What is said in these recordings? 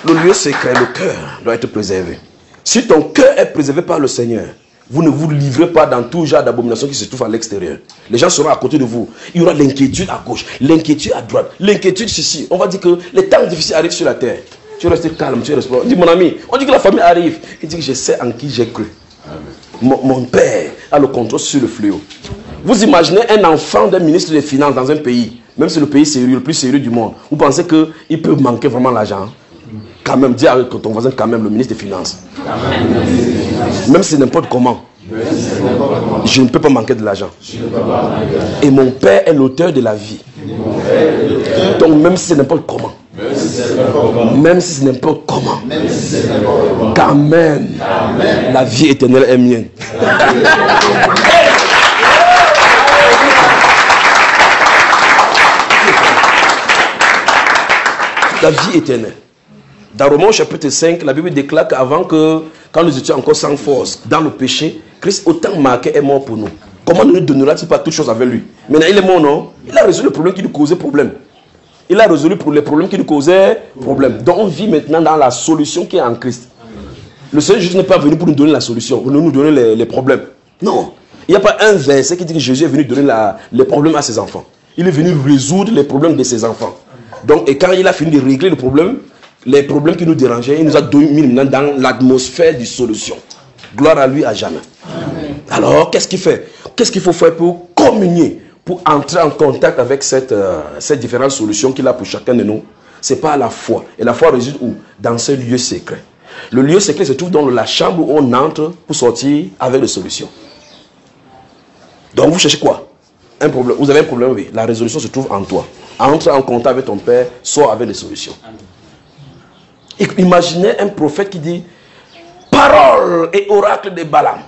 Le lieu secret, le cœur, doit être préservé. Si ton cœur est préservé par le Seigneur, vous ne vous livrez pas dans tout genre d'abomination qui se trouve à l'extérieur. Les gens seront à côté de vous. Il y aura l'inquiétude à gauche, l'inquiétude à droite, l'inquiétude ceci. On va dire que les temps difficiles arrivent sur la terre. Tu restes calme, tu restes... On dit, mon ami, on dit que la famille arrive. Il dit que je sais en qui j'ai cru. Mon père a le contrôle sur le fléau. Vous imaginez un enfant d'un ministre des Finances dans un pays, même si le pays sérieux, le plus sérieux du monde, vous pensez qu'il peut manquer vraiment l'argent? Quand même, dis à ton voisin, quand même, le ministre des Finances. Même si c'est n'importe comment. Je ne peux pas manquer de l'argent. Et mon père est l'auteur de la vie. Donc même si c'est n'importe comment. Même si c'est n'importe comment. Quand même, la vie éternelle est mienne. La vie éternelle. Dans Romains chapitre 5, la Bible déclare qu'avant que, quand nous étions encore sans force, dans le péché, Christ autant marqué est mort pour nous. Comment ne nous donnera-t-il pas toutes choses avec lui? Maintenant, il est mort, non? Il a résolu le problème qui nous causait problème. Il a résolu pour les problèmes qui nous causaient problème. Donc on vit maintenant dans la solution qui est en Christ. Le Seigneur Jésus n'est pas venu pour nous donner la solution, pour nous donner les problèmes. Non. Il n'y a pas un verset qui dit que Jésus est venu donner les problèmes à ses enfants. Il est venu résoudre les problèmes de ses enfants. Donc, et quand il a fini de régler les problèmes qui nous dérangeaient, il nous a mis maintenant dans l'atmosphère de solution. Gloire à lui à jamais. Amen. Alors, qu'est-ce qu'il fait? Qu'est-ce qu'il faut faire pour communier, pour entrer en contact avec cette différente solution qu'il a pour chacun de nous? C'est pas la foi. Et la foi réside où? Dans ce lieu secret. Le lieu secret se trouve dans la chambre où on entre pour sortir avec des solutions. Donc, vous cherchez quoi? Un problème. Vous avez un problème, oui. La résolution se trouve en toi. Entre en contact avec ton Père, sors avec des solutions. Imaginez un prophète qui dit parole et oracle de Balaam.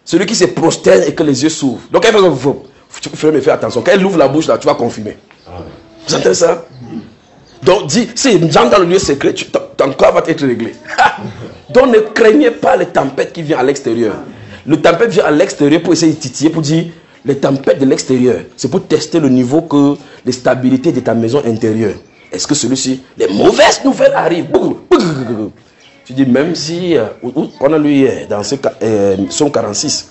Celui qui se prosterne et que les yeux s'ouvrent. Donc, fais attention. Quand elle ouvre la bouche, là, tu vas confirmer. Vous entendez ça? Donc, dis, si j'entre dans le lieu secret, ton corps va être réglé. Donc, ne craignez pas les tempêtes qui viennent à l'extérieur. Le tempête vient à l'extérieur pour essayer de titiller, pour dire, les tempêtes de l'extérieur, c'est pour tester le niveau de stabilité de ta maison intérieure. Est-ce que celui-ci, les mauvaises nouvelles arrivent? Tu dis, même si, on a lu dans Psaume 46,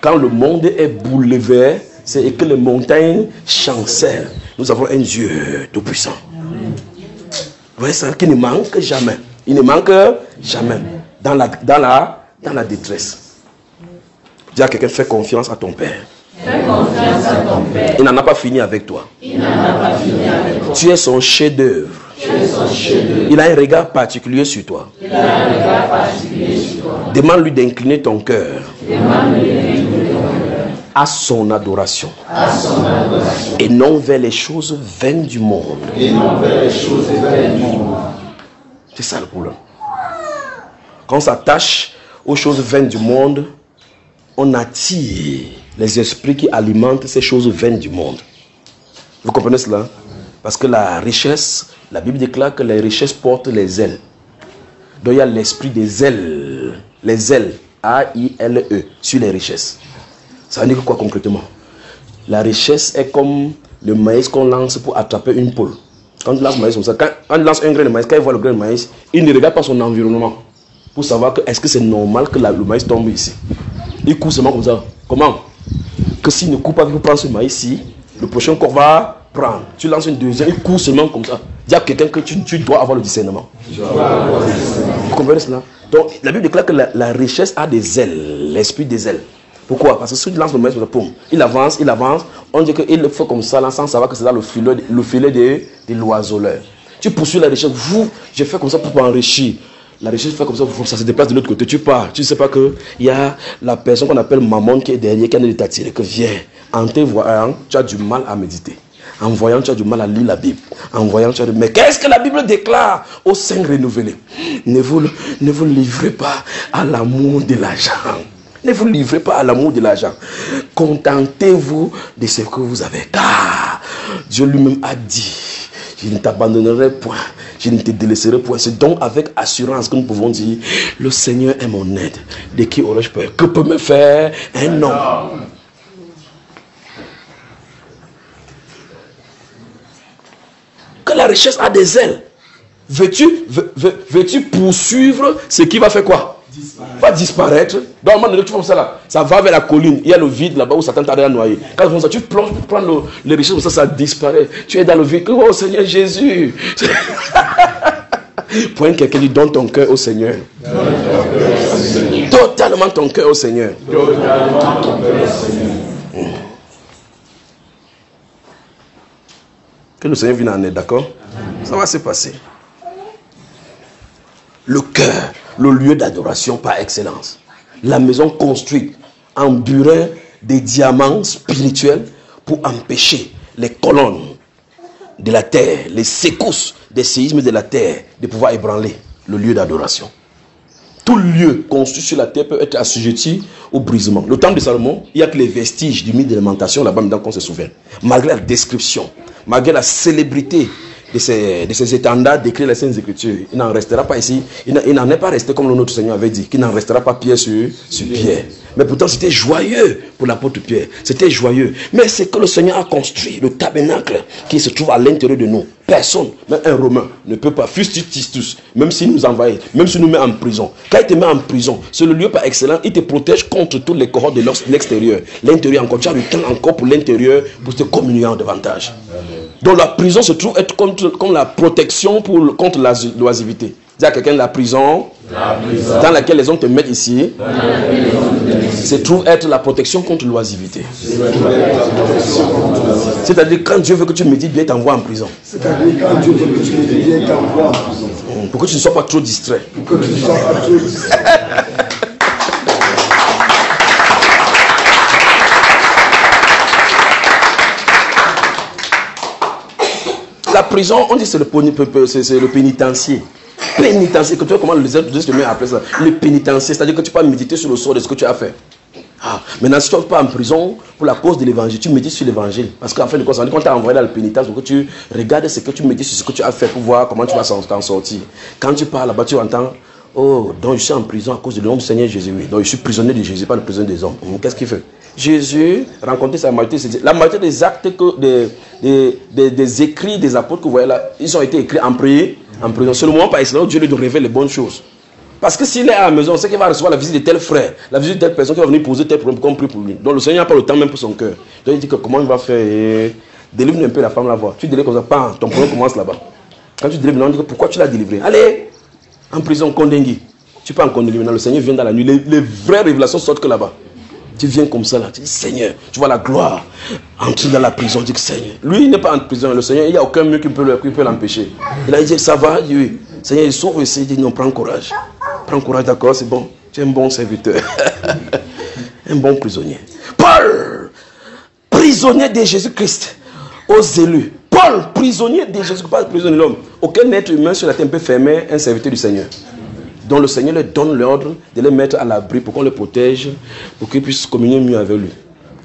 quand le monde est bouleversé, c'est que les montagnes chancellent. Nous avons un Dieu tout-puissant. Vous voyez ça, qui ne manque jamais. Il ne manque jamais dans la détresse. Dis à quelqu'un, fais confiance à ton Père. Fais confiance à ton Père. Il n'en a pas fini avec toi. Il n'en a pas fini avec toi. Tu es son chef-d'œuvre. Il a un regard particulier sur toi. Il a un regard particulier sur toi. Demande-lui d'incliner ton cœur. Demande-lui d'incliner ton cœur à son adoration. À son adoration. Et non vers les choses vaines du monde. Et non vers les choses vaines du monde. C'est ça le problème. Quand on s'attache aux choses vaines du monde, on attire les esprits qui alimentent ces choses vaines du monde. Vous comprenez cela? Parce que la richesse, la Bible déclare que les richesses portent les ailes. Donc il y a l'esprit des ailes. Les ailes, A-I-L-E, sur les richesses. Ça veut dire quoi concrètement? La richesse est comme le maïs qu'on lance pour attraper une poule. Quand tu lances le maïs comme ça, quand on lance un grain de maïs, quand il voit le grain de maïs, il ne regarde pas son environnement pour savoir que est-ce que c'est normal que le maïs tombe ici. Il court seulement comme ça. Comment? Que s'il ne court pas pour prendre ce maïs-ci, le prochain corps va prendre. Tu lances une deuxième, il court seulement comme ça. Dis à quelqu'un que tu dois avoir le discernement. Vous comprenez cela? Donc la Bible déclare que la richesse a des ailes, l'esprit des ailes. Pourquoi? Parce que si tu lances le maïs, il avance, on dit qu'il le fait comme ça, là, sans savoir que c'est là le filet des l'oiseleur. Tu poursuis la richesse, je fais comme ça pour enrichir. La richesse fait comme ça se déplace de l'autre côté, tu pars. Tu ne sais pas qu'il y a la personne qu'on appelle maman qui est derrière, qui a de t'attirer, que viens. En te voyant, tu as du mal à méditer. En voyant, tu as du mal à lire la Bible. En voyant, tu as du... Mais qu'est-ce que la Bible déclare aux saints renouvelés? Ne vous livrez pas à l'amour de l'argent. Ne vous livrez pas à l'amour de l'argent. Contentez-vous de ce que vous avez. Car Dieu lui-même a dit, je ne t'abandonnerai point, je ne te délaisserai point. C'est donc avec assurance que nous pouvons dire, le Seigneur est mon aide. De qui aurais-je peur? Que peut me faire un homme? Que la richesse a des ailes. Veux-tu poursuivre ce qui va faire quoi? Va disparaître. Dans le moment donné, tu vois ça là, ça va vers la colline. Il y a le vide là-bas où Satan t'a noyé. Quand comme ça, tu plonges pour prendre les richesses, comme ça disparaît. Tu es dans le vide. Oh Seigneur Jésus. Point quelqu'un dit, donne ton cœur au Seigneur. Totalement ton cœur au Seigneur. Que le Seigneur vienne en aide, d'accord? Ça va se passer. Le cœur, le lieu d'adoration par excellence. La maison construite en burin des diamants spirituels pour empêcher les colonnes de la terre, les secousses des séismes de la terre de pouvoir ébranler le lieu d'adoration. Tout lieu construit sur la terre peut être assujetti au brisement. Le temple de Salomon, il n'y a que les vestiges du mythe de l'alimentation là-bas, maintenant qu'on se souvient. Malgré la description, malgré la célébrité de ces étendards décrits les Saintes Écritures, il n'en restera pas ici. Il n'en est pas resté comme notre Seigneur avait dit, qu'il n'en restera pas pierre sur pierre. Mais pourtant, c'était joyeux pour l'apôtre Pierre. C'était joyeux. Mais c'est que le Seigneur a construit le tabernacle qui se trouve à l'intérieur de nous. Personne, même un Romain, ne peut pas, fût-il Titus, même s'il nous envahit, même s'il nous met en prison. Quand il te met en prison, c'est le lieu par excellence, il te protège contre toutes les cohortes de l'extérieur. L'intérieur encore, tu as du temps encore pour l'intérieur, pour te communier davantage. Donc la prison se trouve être comme la protection contre l'oisivité. Dis à quelqu'un, la prison dans laquelle les hommes te mettent ici, se trouve être la protection contre l'oisivité. C'est-à-dire quand Dieu veut que tu médites bien, il t'envoie en prison. C'est-à-dire quand Dieu veut que tu médites bien, il t'envoie en prison. Pour que tu ne sois pas trop distrait. Pour que tu ne sois pas trop distrait. La prison, on dit c'est le pénitencier. Pénitencier, que tu vois comment les autres se met à appeler ça. Le pénitencier, c'est-à-dire que tu peux méditer sur le sort de ce que tu as fait. Maintenant, si tu ne vas pas en prison pour la cause de l'évangile, tu médites sur l'évangile. Parce qu'en fin de compte, quand tu as envoyé dans le pénitence, il faut que tu regardes ce que tu médites sur ce que tu as fait pour voir comment tu vas t'en sortir. Quand tu parles là-bas, tu entends, oh, donc je suis en prison à cause de l'homme du Seigneur Jésus. Donc je suis prisonnier de Jésus, pas le prisonnier des hommes. Qu'est-ce qu'il fait? Jésus rencontrait sa majorité. La majorité des actes, des écrits des apôtres que vous voyez là, ils ont été écrits en prison. C'est le moment par excellence où Dieu lui révèle les bonnes choses. Parce que s'il est à la maison, on sait qu'il va recevoir la visite de tel frère, la visite de telle personne qui va venir poser tel problème, qu'on prie pour lui. Donc le Seigneur n'a pas le temps même pour son cœur. Donc il dit que comment il va faire? Délivre un peu la femme là-bas. Tu délivres comme ça, ton problème commence là-bas. Quand tu délivres, on dit que pourquoi tu l'as délivré? Allez, en prison, Kondengui. Tu peux en Kondengui. Maintenant le Seigneur vient dans la nuit. Les vraies révélations sortent que là-bas. Tu viens comme ça là, tu dis Seigneur, tu vois la gloire. Entrer dans la prison, tu dis Seigneur. Lui il n'est pas en prison, le Seigneur, il n'y a aucun mur qui peut l'empêcher. Il a dit ça va, il dit oui. Seigneur, il sauve ici, il dit non, prends courage. Prends courage, d'accord, c'est bon. Tu es un bon serviteur. Un bon prisonnier. Paul, prisonnier de Jésus-Christ, aux élus. Paul, prisonnier de Jésus-Christ, pas prisonnier de l'homme. Aucun être humain sur la terre peut fermer un serviteur du Seigneur. Donc le Seigneur leur donne l'ordre de les mettre à l'abri pour qu'on les protège, pour qu'ils puissent communier mieux avec lui.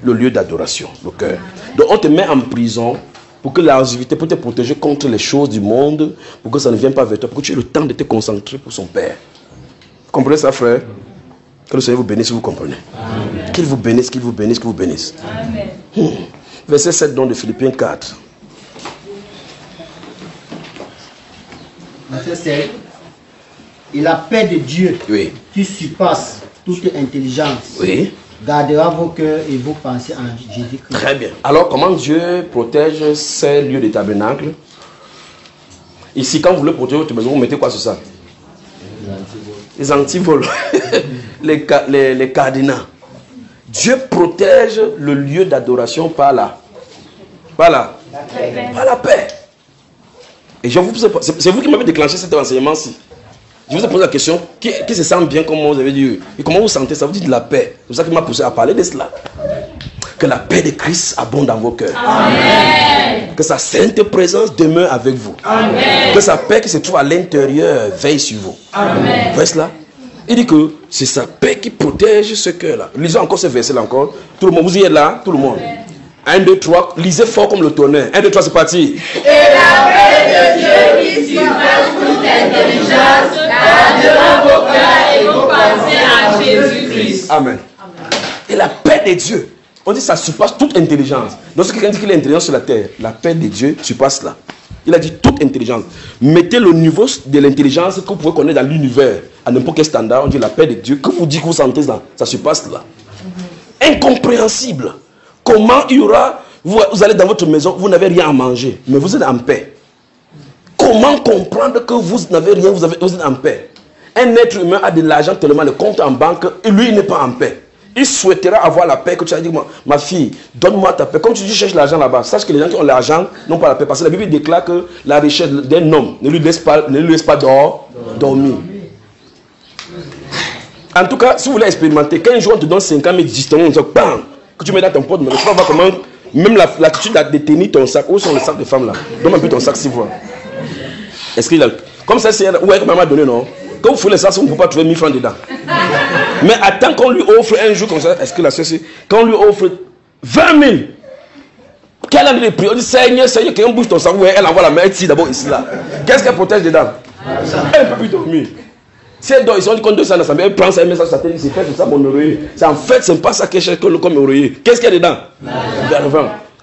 Le lieu d'adoration, le cœur. Donc on te met en prison pour que l'oisivité peut te protéger contre les choses du monde, pour que ça ne vienne pas vers toi, pour que tu aies le temps de te concentrer pour son Père. Vous comprenez ça, frère? Que le Seigneur vous bénisse si vous comprenez. Qu'il vous bénisse, qu'il vous bénisse, qu'il vous bénisse. Amen. Verset 7 donc de Philippiens 4. Verset 7. Et la paix de Dieu, oui, qui surpasse toute intelligence, oui, gardera vos cœurs et vos pensées en Jésus-Christ. Très bien. Alors, comment Dieu protège ces lieux de tabernacle? Ici, quand vous voulez protéger votre maison, vous mettez quoi sur ça? Les antivols. les cadenas. Dieu protège le lieu d'adoration par la paix. Et je vous pose, c'est vous qui m'avez déclenché cet enseignement-ci. Je vous ai posé la question, qui se sent bien comme vous avez dit? Et comment vous sentez ça? Vous dites de la paix. C'est pour ça qu'il m'a poussé à parler de cela. Que la paix de Christ abonde dans vos cœurs. Amen. Que sa sainte présence demeure avec vous. Amen. Que sa paix qui se trouve à l'intérieur veille sur vous. Amen. Vous voyez cela? Il dit que c'est sa paix qui protège ce cœur-là. Lisez encore ce verset-là encore. Tout le monde, vous y êtes là? Tout le monde. 1, 2, 3, lisez fort comme le tonnerre. 1, 2, 3, c'est parti. Et la paix de Dieu qui surpasse toute intelligence gardera vos cœurs et vos pensées en Jésus-Christ. Amen. Et la paix de Dieu, on dit que ça surpasse toute intelligence. Donc si quelqu'un dit qu'il est intelligent sur la terre, la paix de Dieu surpasse là. Il a dit toute intelligence. Mettez le niveau de l'intelligence que vous pouvez connaître dans l'univers à n'importe quel standard. On dit la paix de Dieu. Que vous dites que vous sentez là, ça se passe là. Incompréhensible. Comment il y aura... Vous allez dans votre maison, vous n'avez rien à manger, mais vous êtes en paix. Comment comprendre que vous n'avez rien, vous êtes en paix? Un être humain a de l'argent tellement, le compte en banque, et lui, il n'est pas en paix. Il souhaitera avoir la paix, que tu as dit, ma fille, donne-moi ta paix. Comme tu cherches l'argent là-bas, sache que les gens qui ont l'argent n'ont pas la paix. Parce que la Bible déclare que la richesse d'un homme ne lui laisse pas dormir. En tout cas, si vous voulez expérimenter, quand un jour on te donne 5 ans, mais justement, on te dit, bam, que tu mets dans ton porte, mais tu vas voir comment, même l'attitude de tenir ton sac, où sont les sacs de femmes là? Donne un peu ton sac, s'il vous plaît. Est-ce qu'il a... Comme ça, c'est... Ouais, comme maman a donné, non? Quand vous faites les sacs, vous ne pouvez pas trouver 1000 francs dedans. Mais attends qu'on lui offre un jour comme ça, est-ce que la ceci, quand on lui offre 20 000, quelle année de prix? On dit, Seigneur, Seigneur, quelqu'un bouge ton sac, ouais, elle envoie la main ici, d'abord ici, là. Qu'est-ce qu'elle protège dedans? Elle ne peut plus dormir. Si elle dort ici, on dit qu'on doit ça dans sa main, elle prend ça, elle met ça sur sa tête, c'est fait, c'est ça mon oreiller. C'est en fait, c'est pas ça qu'elle cherche comme oreiller. Qu'est-ce qu'il y a dedans?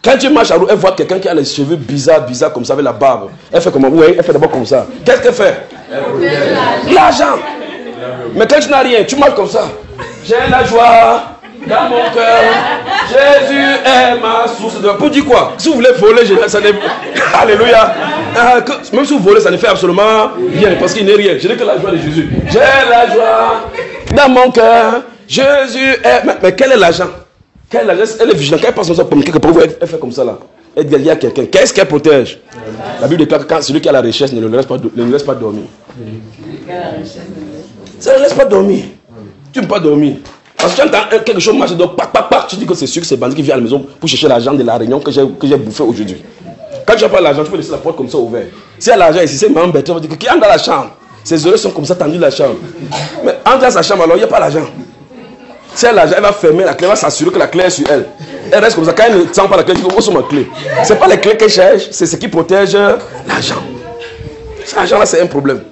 Quand tu marches à l'eau, elle voit quelqu'un qui a les cheveux bizarres comme ça, avec la barbe. Elle fait comment? Oui, elle fait d'abord comme ça. Qu'est-ce qu'elle fait? L'argent. Mais quand tu n'as rien, tu marches comme ça. J'ai la joie dans mon cœur. Jésus est ma source de... Pour dire quoi? Si vous voulez voler, ça n'est... Alléluia. Même si vous volez, ça ne fait absolument rien. Parce qu'il n'est rien. Je n'ai que la joie de Jésus. J'ai la joie dans mon cœur. Jésus est... Mais quel est l'argent? Elle est vigilante. Quand elle passe comme ça, elle fait comme ça là. Elle dit à quelqu'un. Qu'est-ce qu'elle protège? La Bible déclare que quand celui qui a la richesse ne le laisse pas dormir. Ça ne laisse pas dormir. Tu ne peux pas dormir. Parce que tu entends quelque chose marcher, donc tu dis que c'est sûr que c'est bandit qui vient à la maison pour chercher l'argent de la réunion que j'ai bouffé aujourd'hui. Quand tu n'as pas l'argent, tu peux laisser la porte comme ça ouverte. Si il y a l'argent ici, c'est même bête. Tu vas dire qui entre dans la chambre. Ses oreilles sont comme ça tendues dans la chambre. Mais entre dans sa chambre, alors il n'y a pas l'argent. Si elle a l'argent, elle va fermer la clé, elle va s'assurer que la clé est sur elle. Elle reste comme ça. Quand elle ne sent pas la clé, elle dit, où sont ma clé? Ce n'est pas les clés qu'elle cherche, c'est ce qui protège l'argent. Cet argent-là, c'est un problème.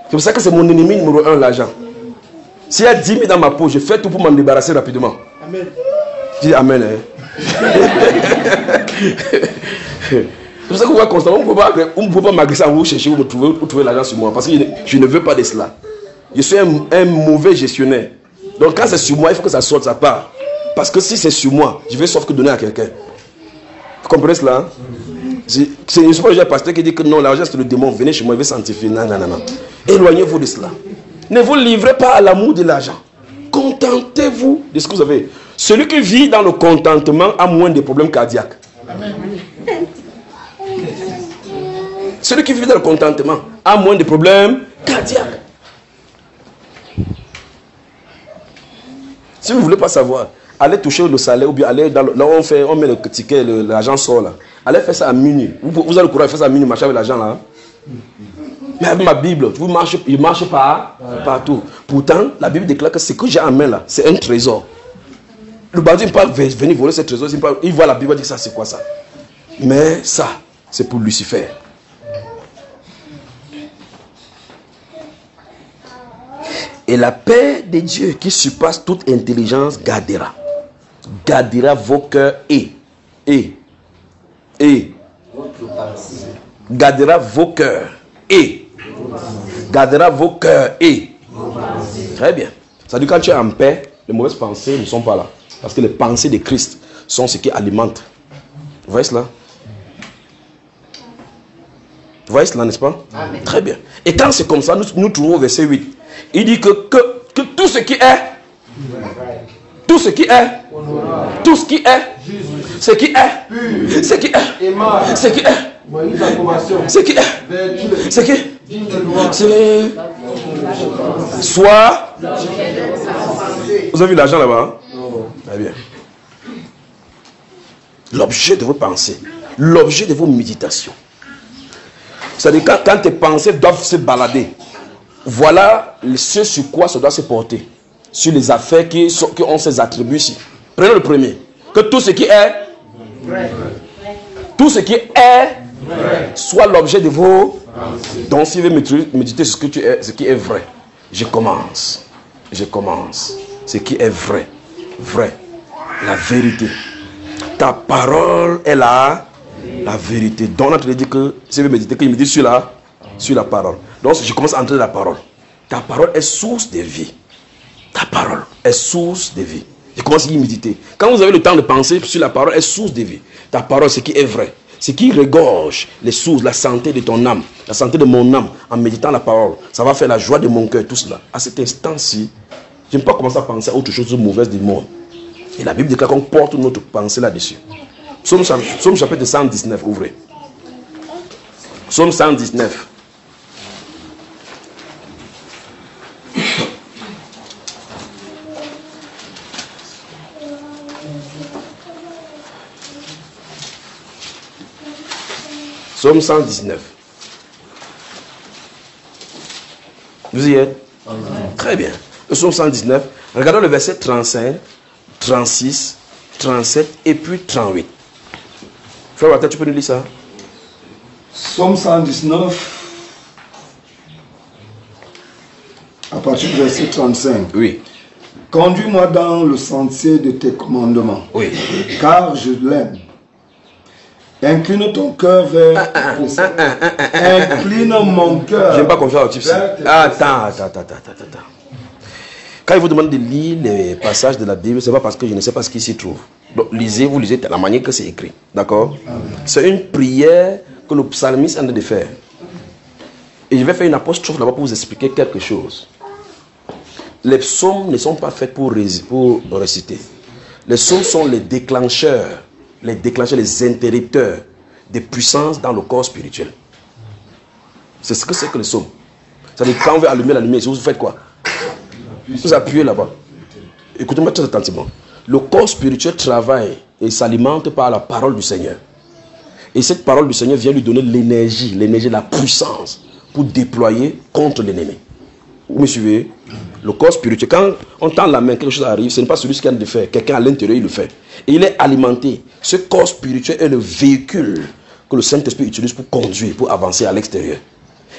C'est pour ça que c'est mon ennemi numéro 1, l'argent. S'il y a 10 000 dans ma peau, je fais tout pour m'en débarrasser rapidement. Amen. Je dis Amen. C'est pour ça que vous voyez constamment, on ne peut pas m'agresser en vous chercher, vous trouver l'argent sur moi. Parce que je ne veux pas de cela. Je suis un mauvais gestionnaire. Donc quand c'est sur moi, il faut que ça sorte, ça part. Parce que si c'est sur moi, je vais sauf que donner à quelqu'un. Vous comprenez cela? C'est une fois un pasteur qui dit que non, l'argent c'est le démon, venez chez moi, il va sanctifier. Non. Éloignez-vous de cela. Ne vous livrez pas à l'amour de l'argent. Contentez-vous de ce que vous avez. Celui qui vit dans le contentement a moins de problèmes cardiaques. Amen. Celui qui vit dans le contentement a moins de problèmes cardiaques. Si vous ne voulez pas savoir, allez toucher le salaire ou bien allez là où on met le ticket, l'argent sort là. Allez faire ça à minuit. Vous avez le courage de faire ça à minuit, marcher avec l'argent là. Mais avec ma Bible, il ne marche pas partout. Pourtant, la Bible déclare que ce que j'ai en main là, c'est un trésor. Le bandit ne peut pas venir voler ce trésor. Il voit la Bible et dit ça, c'est quoi ça? Mais ça, c'est pour Lucifer. Et la paix de Dieu qui surpasse toute intelligence gardera vos cœurs gardera vos cœurs Très bien. Ça veut dire quand tu es en paix, les mauvaises pensées ne sont pas là. Parce que les pensées de Christ sont ce qui alimentent. Vous voyez cela? Vous voyez cela, n'est-ce pas? Amen. Très bien. Et quand c'est comme ça, nous trouvons au verset 8. Il dit que tout ce qui est, tout ce qui est, tout ce qui est, ce qui est, ce qui est, ce qui est, ce qui est, ce qui est, soit. Vous avez vu l'argent là-bas? Très bien. L'objet de vos pensées, l'objet de vos méditations. C'est-à-dire quand tes pensées doivent se balader, voilà ce sur quoi ça doit se porter. Sur les affaires qui ont ces attributs ici. Prenez le premier. Que tout ce qui est vrai, tout ce qui est vrai, soit l'objet de vos pensées. Donc si vous voulez méditer sur ce qui est vrai, je commence. Ce qui est vrai, vrai, la vérité. Ta parole est la La vérité. Donc on a dit que si je veux méditer, qu'il médite sur la parole. Donc je commence à entrer dans la parole. Ta parole est source de vie. Ta parole est source de vie. Je commence à y méditer. Quand vous avez le temps de penser sur la parole, est source de vie. Ta parole, c'est qui est vrai. Ce qui regorge les sources, la santé de ton âme, la santé de mon âme, en méditant la parole, ça va faire la joie de mon cœur, tout cela. À cet instant-ci, je n'aime pas commencer à penser à autre chose de mauvaise du monde. Et la Bible déclare qu'on porte notre pensée là-dessus. Psaume chapitre 119, ouvrez. Psaume 119. Psaume 119. Vous y êtes? Très bien. Le psaume 119. Regardons le verset 35, 36, 37 et puis 38. Frère Walter, tu peux nous lire ça? Psaume 119, à partir du verset 35. Oui. Conduis-moi dans le sentier de tes commandements, Oui. car je l'aime. Incline ton cœur vers tes préceptes. Incline mon cœur. Je n'aime pas confier au type. Attends. Quand il vous demande de lire les passages de la Bible, ce n'est pas parce que je ne sais pas ce qui s'y trouve. Donc lisez, vous lisez de la manière que c'est écrit. D'accord? C'est une prière que le psalmiste est en train de faire. Et je vais faire une apostrophe là-bas pour vous expliquer quelque chose. Les psaumes ne sont pas faits pour réciter. Les psaumes sont les déclencheurs, les interrupteurs des puissances dans le corps spirituel. C'est ce que c'est que le psaume. C'est-à-dire quand on veut allumer la lumière, vous faites quoi? Vous appuyez là-bas. Écoutez-moi très attentivement. Le corps spirituel travaille et s'alimente par la parole du Seigneur. Et cette parole du Seigneur vient lui donner l'énergie, la puissance pour déployer contre l'ennemi. Vous me suivez? Le corps spirituel, quand on tend la main, quelque chose arrive, ce n'est pas celui qui vient de le faire. Quelqu'un à l'intérieur, il le fait. Et il est alimenté. Ce corps spirituel est le véhicule que le Saint-Esprit utilise pour conduire, pour avancer à l'extérieur.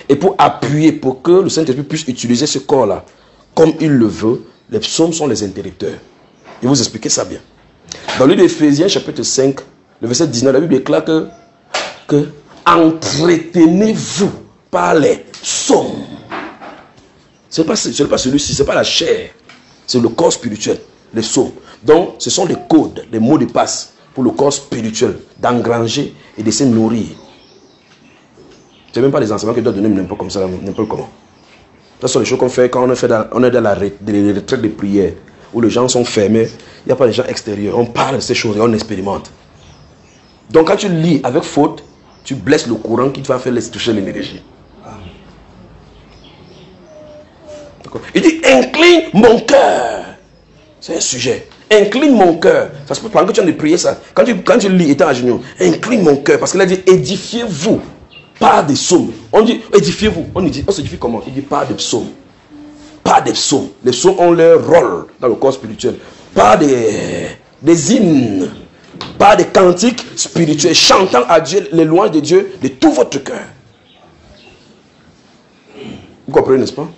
Et pour appuyer, pour que le Saint-Esprit puisse utiliser ce corps-là comme il le veut, les psaumes sont les interrupteurs. Je vais vous expliquer ça bien. Dans le livre d'Éphésiens, chapitre 5, le verset 19, la Bible déclare que entretenez-vous par les psaumes. Ce n'est pas celui-ci, ce n'est pas la chair. C'est le corps spirituel, les psaumes. Donc, ce sont les codes, les mots de passe pour le corps spirituel, d'engranger et de se nourrir. Ce n'est même pas les enseignements que je dois donner n'importe comme ça, n'importe comment. Ce sont les choses qu'on fait quand on est dans la retraite de prière, où les gens sont fermés, il n'y a pas de gens extérieurs. On parle de ces choses et on expérimente. Donc, quand tu lis avec faute, tu blesses le courant qui va faire toucher l'énergie. Il dit, incline mon cœur. C'est un sujet. Incline mon cœur. Ça se peut pendant que tu as de prier ça. Quand tu lis étant à genoux, incline mon cœur. Parce qu'il a dit, édifiez-vous par des psaumes. On dit, édifiez-vous. On s'édifie comment? Il dit, par des psaumes. Par des psaumes. Les psaumes ont leur rôle dans le corps spirituel. Par des hymnes. Par des cantiques spirituels. Chantant à Dieu les louanges de Dieu de tout votre cœur. Vous comprenez, n'est-ce pas?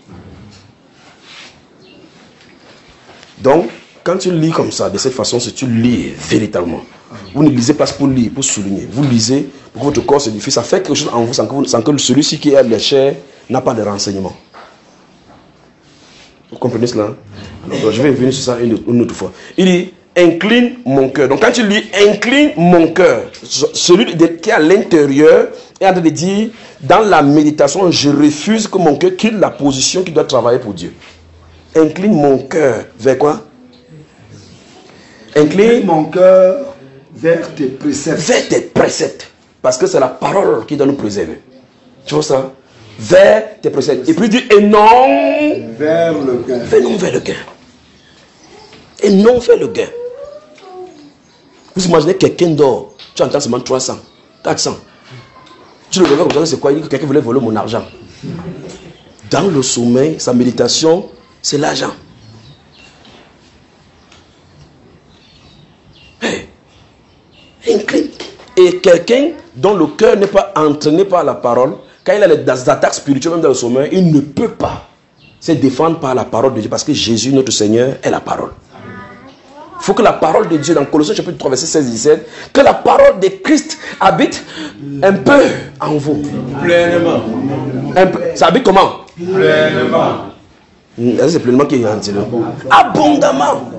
Donc, quand tu lis comme ça, de cette façon, si tu lis véritablement, vous ne lisez pas pour lire, pour souligner. Vous lisez pour que votre corps s'édifie. Ça fait quelque chose en vous sans que celui-ci qui est la chair n'a pas de renseignements. Vous comprenez cela? Alors, je vais revenir sur ça une autre fois. Il dit, incline mon cœur. Donc, quand tu lis, incline mon cœur, celui qui est à l'intérieur est en train de dire, dans la méditation, je refuse que mon cœur quitte la position qui doit travailler pour Dieu. Incline mon cœur vers quoi? Incline mon cœur vers tes préceptes. Vers tes préceptes. Parce que c'est la parole qui doit nous préserver. Tu vois ça? Vers tes préceptes. Et puis il dit, et non vers le gain. Et non vers le gain. Et non vers le gain. Vous imaginez quelqu'un dort, tu entends seulement 300, 400. Tu le regardes comme ça, c'est quoi? Il dit que quelqu'un voulait voler mon argent. Dans le sommeil, sa méditation, c'est l'argent. Hey. Incline. Et quelqu'un dont le cœur n'est pas entraîné par la parole, quand il a des attaques spirituelles, même dans le sommeil, il ne peut pas se défendre par la parole de Dieu, parce que Jésus, notre Seigneur, est la parole. faut que la parole de Dieu, dans Colossiens chapitre 3, verset 16-17, que la parole de Christ habite un peu en vous. Pleinement. Un peu. Ça habite comment? Pleinement. C'est pleinement qui est garanti. Abondamment.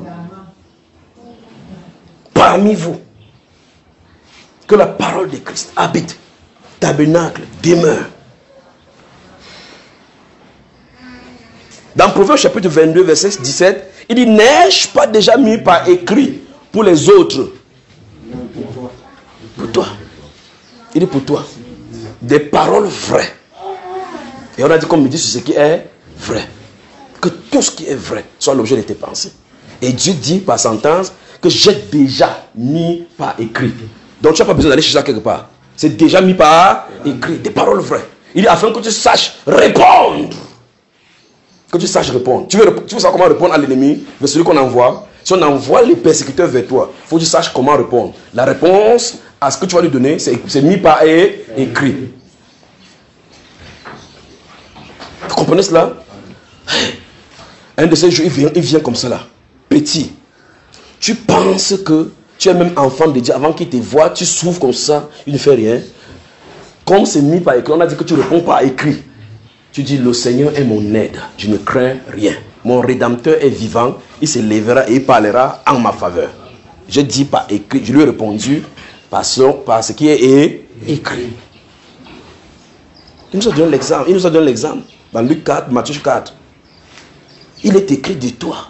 Parmi vous. Que la parole de Christ habite, tabernacle, demeure. Dans Proverbe chapitre 22, verset 17, il dit, n'ai-je pas déjà mis par écrit pour les autres? Pour toi. Il dit pour toi. Des paroles vraies. Et on a dit qu'on médite sur ce qui est vrai. Que tout ce qui est vrai soit l'objet de tes pensées. Et Dieu dit par sentence que j'ai déjà mis par écrit. Donc tu n'as pas besoin d'aller chercher ça quelque part. C'est déjà mis par écrit. Des paroles vraies. Il dit afin que tu saches répondre. Que tu saches répondre. Tu veux savoir comment répondre à l'ennemi, vers celui qu'on envoie. Si on envoie les persécuteurs vers toi, il faut que tu saches comment répondre. La réponse à ce que tu vas lui donner, c'est mis par écrit. Vous comprenez cela? Un de ces jours, il vient comme ça là. Petit. Tu penses que tu es même enfant de Dieu. Avant qu'il te voie, tu souffres comme ça. Il ne fait rien. Comme c'est mis par écrit, on a dit que tu réponds par écrit. Tu dis, le Seigneur est mon aide. Je ne crains rien. Mon Rédempteur est vivant. Il se lèvera et il parlera en ma faveur. Je dis par écrit. Je lui ai répondu par ce qui est écrit. Il nous a donné l'exemple. Il nous a donné l'exemple. Dans Luc 4, Matthieu 4. Il est écrit de toi.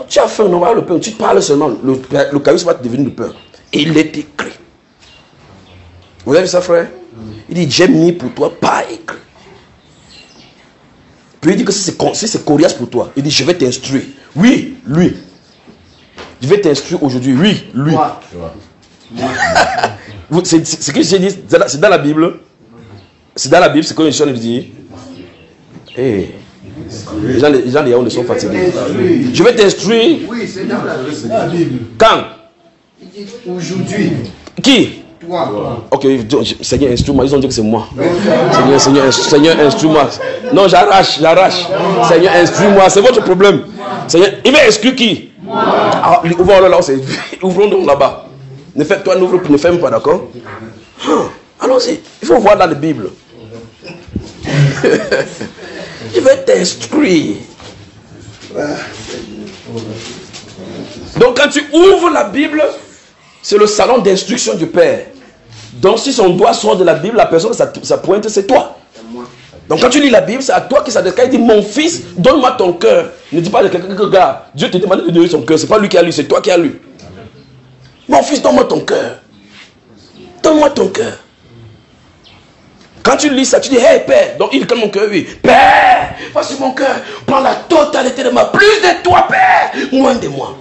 Tu as faim, on va le pain. Tu parles seulement. Le caillou va te devenir de peur. Et il est écrit. Vous avez vu ça, frère? Il dit, j'ai mis pour toi par écrit. Puis il dit que si c'est coriace pour toi, il dit, je vais t'instruire. Oui, lui. Je vais t'instruire aujourd'hui. Oui, lui. C'est ce que j'ai dit, c'est dans la Bible. C'est dans la Bible, c'est comme je dit. Hey. Les gens de Yaoundé sont fatigués. Je vais t'instruire. Oui, c'est dans la Bible. Quand? Aujourd'hui. Qui? Toi. Ok, Seigneur, instruis-moi. Ils ont dit que c'est moi. Seigneur, instruis-moi. Non, j'arrache. Seigneur, instruis-moi. C'est votre problème. Seigneur, il va exclure qui? Moi. Ouvrons donc là-bas. Ne ferme pas, d'accord? Allons-y. Il faut voir dans la Bible. Je vais t'instruire. Donc quand tu ouvres la Bible, c'est le salon d'instruction du Père. Donc si son doigt sort de la Bible, la personne, sa pointe, c'est toi. Donc quand tu lis la Bible, c'est à toi qui s'adresse. Quand il dit, mon fils, donne-moi ton cœur. Ne dis pas de quelqu'un que regarde. Dieu te demande de donner son cœur. Ce n'est pas lui qui a lu, c'est toi qui as lu. Mon fils, donne-moi ton cœur. Donne-moi ton cœur. Quand tu lis ça, tu dis, hey Père, donc il dit comme mon cœur, oui. Père, voici mon cœur. Prends la totalité de moi. Plus de toi, Père, moins de moi.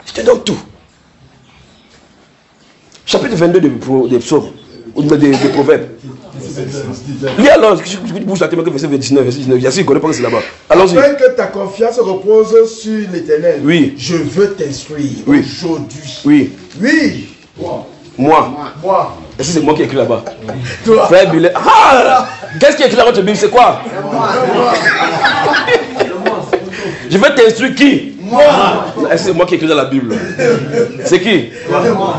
Je te donne tout. Chapitre 22 des psaumes, des proverbes. Lis alors, je bouge la tête, verset 19, verset 19. Yassi, il ne connaît pas que c'est là-bas. Allons-y. Afin que ta confiance repose sur l'Éternel. Oui. Je veux t'instruire aujourd'hui. Oui. Oui. Moi. Est-ce que c'est moi qui ai écrit là-bas? Toi. Frère Billet. Ah! Qu'est-ce qui est écrit dans votre Bible? C'est quoi? Je vais t'instruire qui? Moi. Est-ce que c'est moi qui ai écrit dans la Bible? C'est qui? Moi.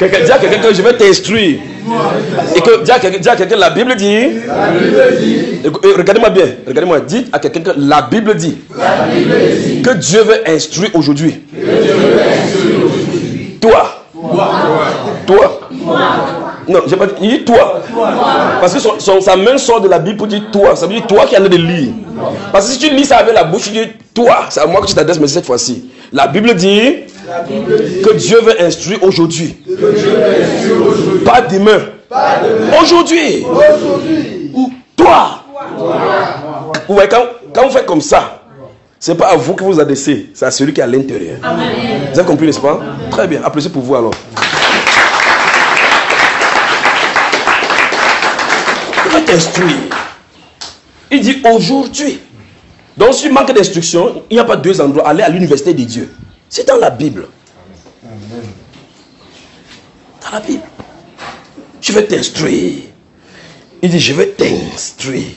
Dis à quelqu'un que je vais t'instruire. Et que dis à quelqu'un la Bible dit. La Bible dit. Regardez-moi bien. Regardez-moi. Dites à quelqu'un que la Bible dit. La Bible dit. Que Dieu veut instruire aujourd'hui. Toi. Toi. Non, j'ai pas dit. Il dit toi. Parce que sa main sort de la Bible pour dire toi. Ça veut dire toi qui en as de lire. Parce que si tu lis ça avec la bouche, tu dis toi. C'est à moi que tu t'adresses, mais cette fois-ci. La Bible dit que Dieu veut instruire aujourd'hui. Pas demain. Aujourd'hui. Toi. Vous voyez, quand vous faites comme ça, c'est pas à vous que vous adressez, c'est à celui qui est à l'intérieur. Vous avez compris, n'est-ce pas? Très bien. Applaudissez pour vous alors. T'instruire. Il dit aujourd'hui. Donc si tu manques d'instruction, il n'y a pas deux endroits. Aller à l'université de Dieu. C'est dans la Bible. Dans la Bible. Je vais t'instruire. Il dit je vais t'instruire.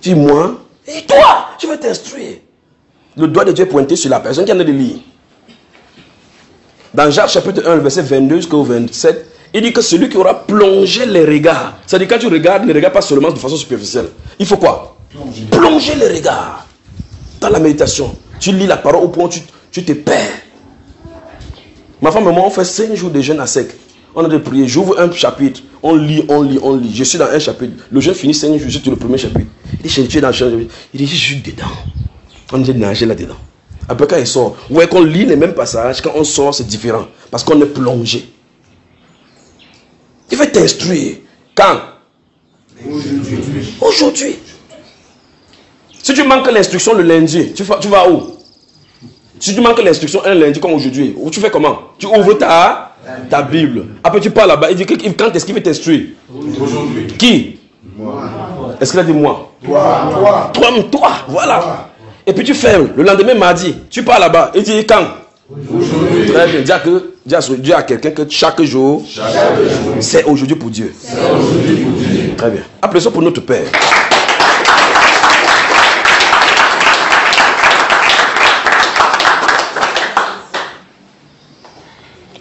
Dis-moi. Et toi, je vais t'instruire. Le doigt de Dieu est pointé sur la personne qui en a de lire. Dans Jacques chapitre 1, le verset 22 jusqu'au 27, il dit que celui qui aura plongé les regards, c'est-à-dire quand tu regardes, ne regarde pas seulement de façon superficielle. Il faut quoi? Plonger les regards. Dans la méditation, tu lis la parole au point où tu te perds. Ma femme et moi, on fait 5 jours de jeûne à sec. On a de prier, j'ouvre un chapitre, on lit. Je suis dans un chapitre. Le jeûne finit 5 jours, je suis sur le premier chapitre. Il dit, tu es dans le chapitre. Il dit, je suis dedans. On dit, nager là-dedans. Après, quand il sort, vous voyez qu'on lit les mêmes passages, quand on sort, c'est différent. Parce qu'on est plongé. Il va t'instruire. Quand? Aujourd'hui. Si tu manques l'instruction le lundi, tu vas où? Si tu manques l'instruction un lundi comme aujourd'hui, tu fais comment? Tu ouvres ta Bible. Après tu parles là-bas, il dit quand est-ce qu'il veut t'instruire? Aujourd'hui. Qui? Moi. Est-ce qu'il a dit moi? Toi, voilà. Et puis tu fermes. Le lendemain mardi, tu pars là-bas. Il dit quand? Aujourd'hui. Très bien. Dis à quelqu'un que chaque jour, c'est aujourd'hui pour Dieu. Très bien. Applaudissons pour notre Père.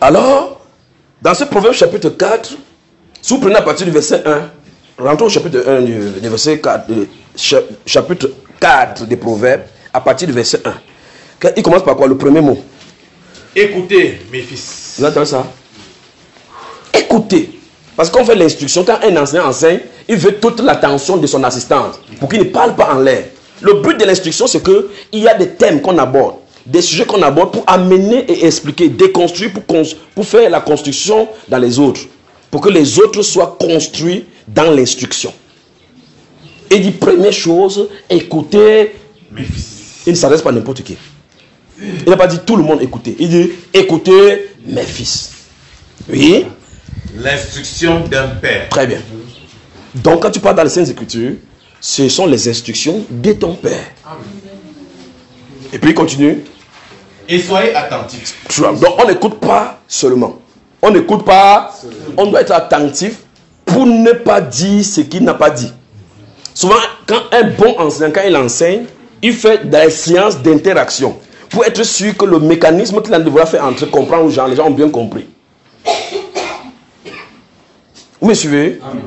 Alors, dans ce proverbe chapitre 4, si vous prenez à partir du verset 1, rentrons au chapitre 1 du verset 4, chapitre 4 des proverbes, à partir du verset 1. Il commence par quoi? Le premier mot. Écoutez, mes fils. Vous entendez ça? Écoutez. Parce qu'on fait l'instruction, quand un enseignant enseigne, il veut toute l'attention de son assistante pour qu'il ne parle pas en l'air. Le but de l'instruction, c'est qu'il y a des thèmes qu'on aborde, des sujets qu'on aborde pour amener et expliquer, déconstruire pour faire la construction dans les autres. Pour que les autres soient construits dans l'instruction. Et dit, première chose, écoutez mes fils. Il ne s'adresse pas à n'importe qui. Il n'a pas dit tout le monde écoutez. Il dit, écoutez mes fils. Oui. L'instruction d'un père. Très bien. Donc quand tu parles dans les Saintes Écritures, ce sont les instructions de ton père. Et puis il continue. Et soyez attentifs. Donc on n'écoute pas seulement. On n'écoute pas. On doit être attentif pour ne pas dire ce qu'il n'a pas dit. Souvent, quand un bon enseignant, quand il enseigne, il fait des séances d'interaction pour être sûr que le mécanisme qu'il devra faire entre comprendre aux gens, les gens ont bien compris. Vous me suivez? Amen.